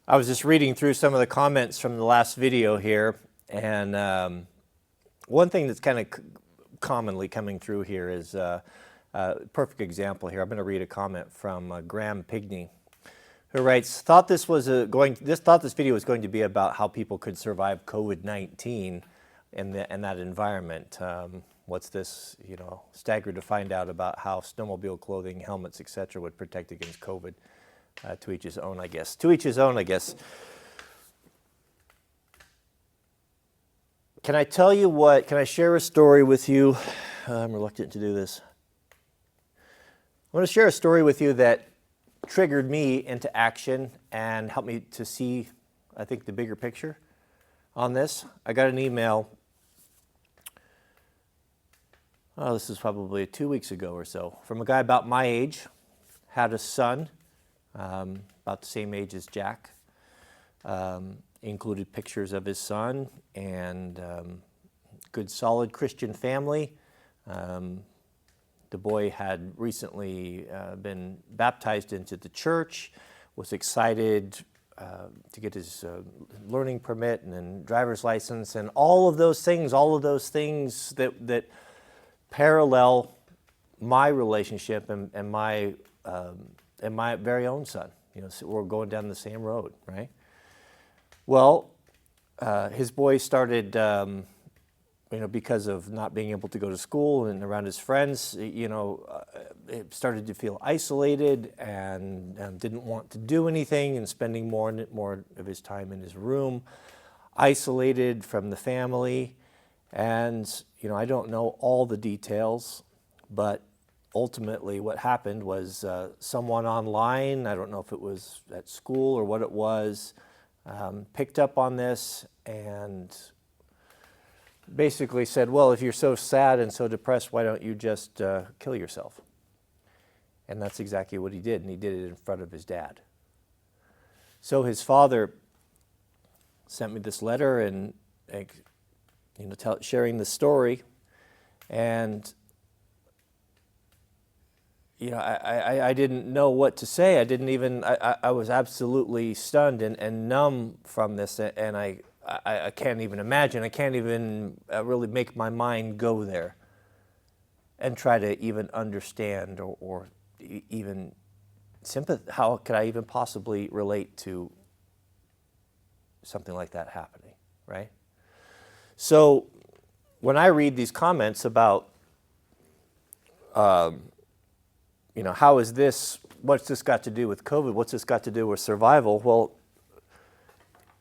I was just reading through some of the comments from the last video here, and one thing that's kind of commonly coming through here is a perfect example here. I'm going to read a comment from Graham Pigney, who writes, thought this video was going to be about how people could survive COVID-19 in that environment. What's this, staggered to find out about how snowmobile clothing, helmets, etc. would protect against COVID. To each his own, I guess. To each his own, I guess. Can I tell you what, can I share a story with you? I'm reluctant to do this. I want to share a story with you that triggered me into action and helped me to see, I think, the bigger picture on this. I got an email, this is probably 2 weeks ago or so, from a guy about my age, had a son, about the same age as Jack. Included pictures of his son and good solid Christian family. The boy had recently been baptized into the church, was excited to get his learning permit and then driver's license, and all of those things that parallel my relationship and my very own son. So we're going down the same road, right? Well, his boy started, because of not being able to go to school and around his friends, it started to feel isolated and didn't want to do anything and spending more of his time in his room, isolated from the family. And, I don't know all the details, but ultimately what happened was someone online, I don't know if it was at school or what it was, picked up on this and basically said, well, if you're so sad and so depressed, why don't you just kill yourself? And that's exactly what he did, and he did it in front of his dad. So his father sent me this letter and sharing the story, and I didn't know what to say. I was absolutely stunned and numb from this, and I can't even imagine. I can't even really make my mind go there and try to even understand or even sympathize. How could I even possibly relate to something like that happening, right? So when I read these comments about how is this, what's this got to do with COVID? What's this got to do with survival? Well,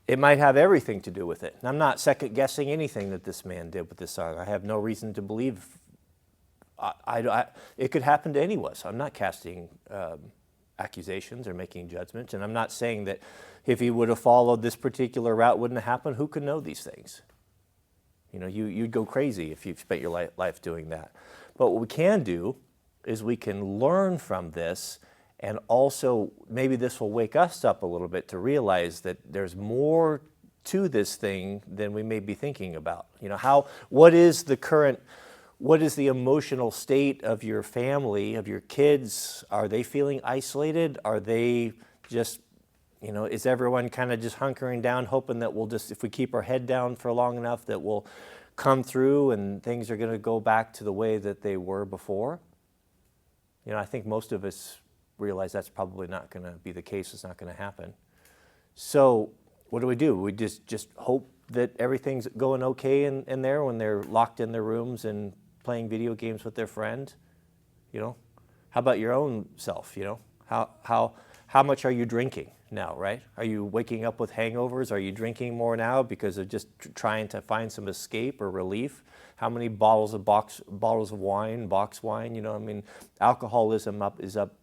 it might have everything to do with it. And I'm not second guessing anything that this man did with this song. I have no reason to believe it could happen to any of us. I'm not casting accusations or making judgments. And I'm not saying that if he would have followed this particular route, wouldn't have happened. Who could know these things? You'd go crazy if you spent your life doing that. But what we can do is we can learn from this, and also maybe this will wake us up a little bit to realize that there's more to this thing than we may be thinking about. What is the emotional state of your family, of your kids? Are they feeling isolated? Are they just, is everyone kind of just hunkering down, hoping that if we keep our head down for long enough, that we'll come through and things are going to go back to the way that they were before? I think most of us realize that's probably not going to be the case. It's not going to happen. So what do? We just hope that everything's going okay in there when they're locked in their rooms and playing video games with their friend? How about your own self? How much are you drinking now, right? Are you waking up with hangovers? Are you drinking more now because of just trying to find some escape or relief? How many bottles of wine, box wine? Alcoholism is up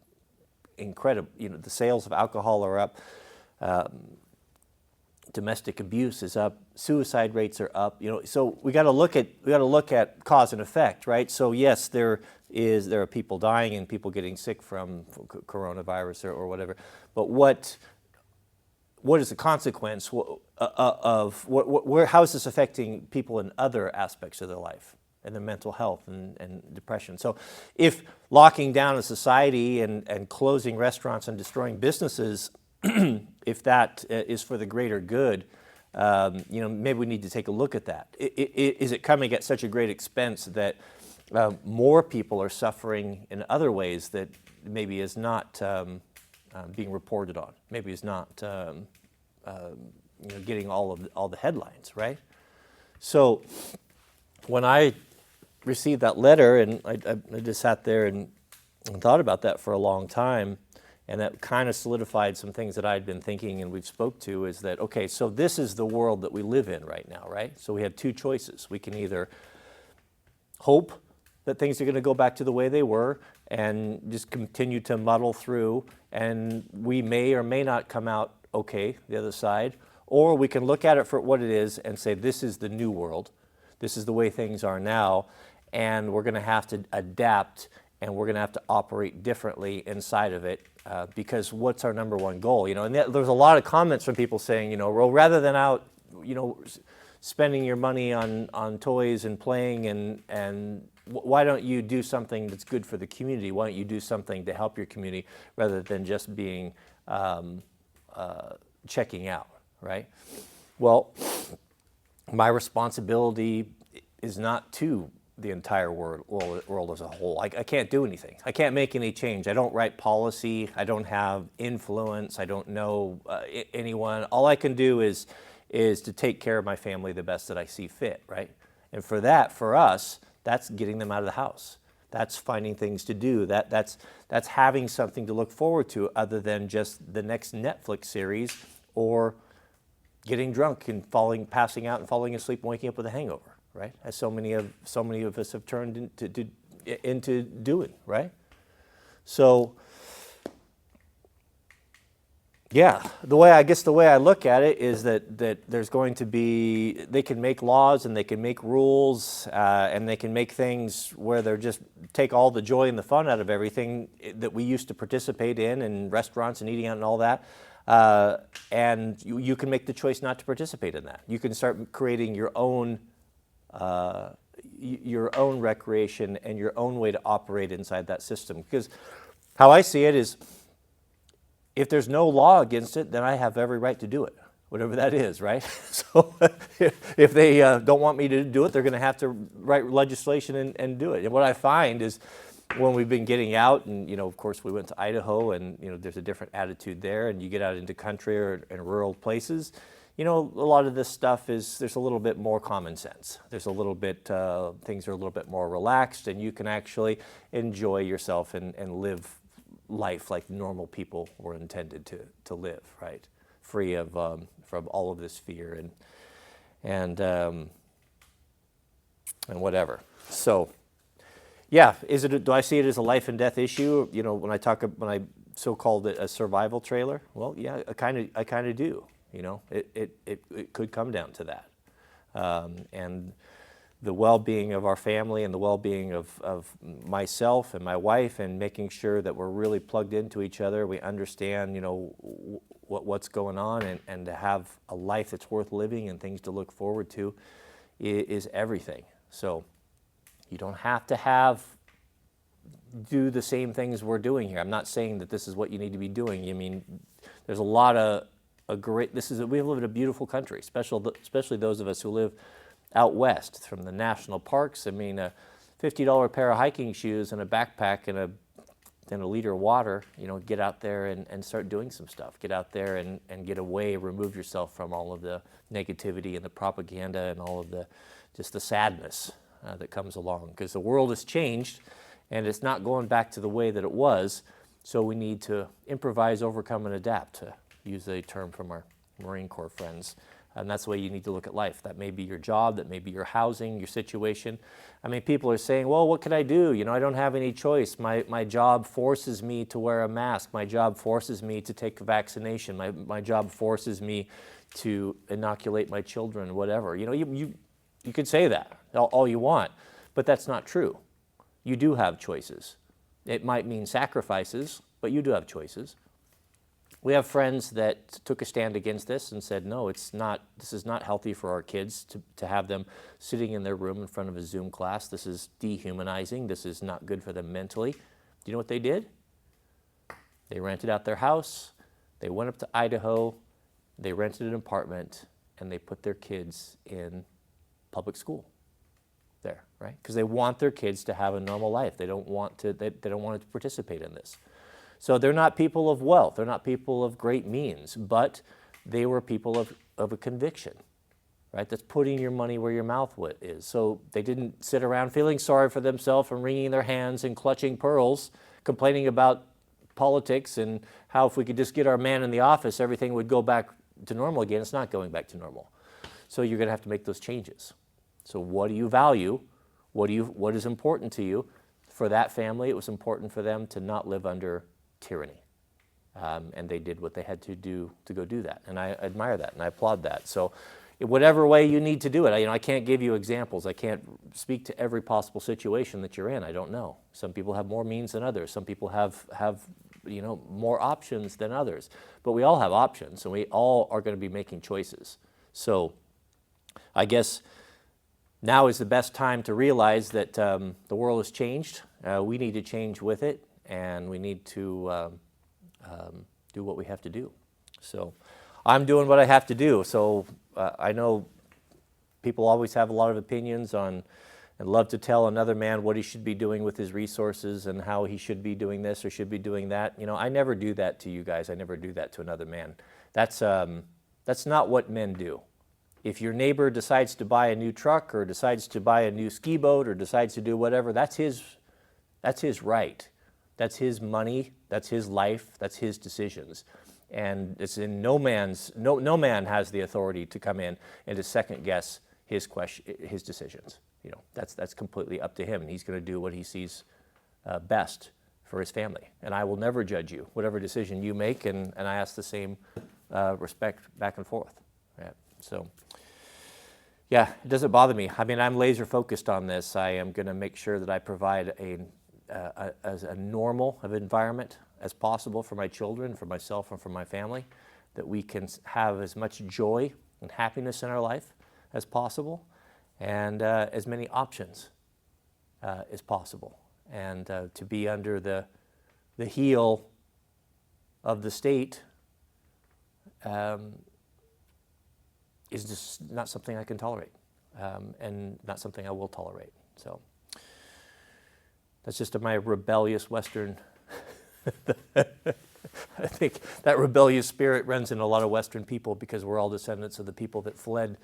incredible. The sales of alcohol are up. Domestic abuse is up. Suicide rates are up. So we got to look at cause and effect, right? So yes, there are people dying and people getting sick from coronavirus or whatever. But what is the consequence of how is this affecting people in other aspects of their life and their mental health and depression? So if locking down a society and closing restaurants and destroying businesses if that is for the greater good, maybe we need to take a look at that. Is it coming at such a great expense that more people are suffering in other ways that maybe is not being reported on, maybe is not getting all the headlines, right? So when I received that letter, and I just sat there and thought about that for a long time, and that kind of solidified some things that I'd been thinking and we've spoke to, is that, okay, so this is the world that we live in right now, right? So we have two choices. We can either hope that things are going to go back to the way they were and just continue to muddle through, and we may or may not come out okay the other side, or we can look at it for what it is and say, this is the new world, this is the way things are now, and we're going to have to adapt, and we're going to have to operate differently inside of it, because what's our number one goal? And there's a lot of comments from people saying, well, rather than out, spending your money on toys and playing, and why don't you do something that's good for the community? Why don't you do something to help your community rather than just being checking out, right? Well, my responsibility is not to the entire world as a whole. I can't do anything. I can't make any change. I don't write policy. I don't have influence. I don't know anyone. All I can do is to take care of my family the best that I see fit, right? And for that, for us, that's getting them out of the house. That's finding things to do. That's having something to look forward to other than just the next Netflix series, or getting drunk and passing out and falling asleep and waking up with a hangover, right? As so many of us have turned into doing, right? So, yeah, the way I look at it is that there's going to be, they can make laws and they can make rules and they can make things where they're just take all the joy and the fun out of everything that we used to participate in restaurants and eating out and all that. And you can make the choice not to participate in that. You can start creating your own recreation and your own way to operate inside that system. Because how I see it is, if there's no law against it, then I have every right to do it, whatever that is, right? So if they don't want me to do it, they're going to have to write legislation and do it. And what I find is, when we've been getting out, and of course we went to Idaho, and there's a different attitude there, and you get out into country or in rural places, a lot of this stuff there's a little bit more common sense. There's a little bit, things are a little bit more relaxed, and you can actually enjoy yourself and live life like normal people were intended to live, right? Free of from all of this fear and whatever. So, yeah, do I see it as a life and death issue? When I so-called it a survival trailer. Well, yeah, I kind of do. It could come down to that, and the well-being of our family and the well-being of myself and my wife, and making sure that we're really plugged into each other. We understand, what's going on, and to have a life that's worth living and things to look forward to is everything. So you don't have to do the same things we're doing here. I'm not saying that this is what you need to be doing. I mean, there's a lot of we live in a beautiful country, especially those of us who live out west, from the national parks. I mean, a $50 pair of hiking shoes and a backpack and a liter of water, get out there and start doing some stuff. Get out there and get away, remove yourself from all of the negativity and the propaganda and all of the sadness that comes along. Because the world has changed, and it's not going back to the way that it was, so we need to improvise, overcome, and adapt, to use a term from our Marine Corps friends. And that's the way you need to look at life. That may be your job, that may be your housing, your situation. I mean, people are saying, well, what can I do? I don't have any choice. My job forces me to wear a mask. My job forces me to take a vaccination. My job forces me to inoculate my children, whatever. You could say that all you want, but that's not true. You do have choices. It might mean sacrifices, but you do have choices. We have friends that took a stand against this and said, no, this is not healthy for our kids to have them sitting in their room in front of a Zoom class. This is dehumanizing. This is not good for them mentally. Do you know what they did? They rented out their house. They went up to Idaho, they rented an apartment, and they put their kids in public school there, right? Because they want their kids to have a normal life. They don't want to, they don't want to participate in this. So they're not people of wealth. They're not people of great means, but they were people of a conviction, right? That's putting your money where your mouth is. So they didn't sit around feeling sorry for themselves and wringing their hands and clutching pearls, complaining about politics and how if we could just get our man in the office, everything would go back to normal again. It's not going back to normal. So you're going to have to make those changes. So what do you value? What is important to you? For that family, it was important for them to not live under tyranny. And they did what they had to do to go do that. And I admire that and I applaud that. So in whatever way you need to do it, I can't give you examples. I can't speak to every possible situation that you're in. I don't know. Some people have more means than others. Some people have more options than others. But we all have options and we all are going to be making choices. So I guess now is the best time to realize that the world has changed. We need to change with it, and we need to do what we have to do. So I'm doing what I have to do. So I know people always have a lot of opinions on and love to tell another man what he should be doing with his resources and how he should be doing this or should be doing that. I never do that to you guys. I never do that to another man. That's not what men do. If your neighbor decides to buy a new truck or decides to buy a new ski boat or decides to do whatever, that's his right. That's his money, that's his life, that's his decisions. And it's in no man has the authority to come in and to second guess his decisions. That's completely up to him, and he's going to do what he sees best for his family. And I will never judge you, whatever decision you make, and I ask the same respect back and forth. Yeah. So, yeah, it doesn't bother me. I'm laser focused on this. I am going to make sure that I provide as a normal of environment as possible for my children, for myself, and for my family, that we can have as much joy and happiness in our life as possible, and as many options as possible, and to be under the heel of the state is just not something I can tolerate, and not something I will tolerate. So that's just my rebellious Western. I think that rebellious spirit runs in a lot of Western people because we're all descendants of the people that fled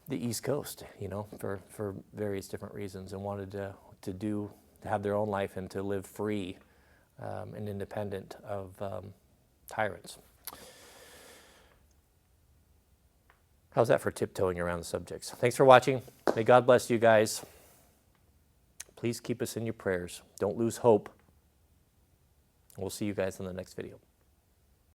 the East Coast, for various different reasons, and wanted to have their own life and to live free and independent of tyrants. How's that for tiptoeing around the subjects? Thanks for watching. May God bless you guys. Please keep us in your prayers. Don't lose hope. We'll see you guys in the next video.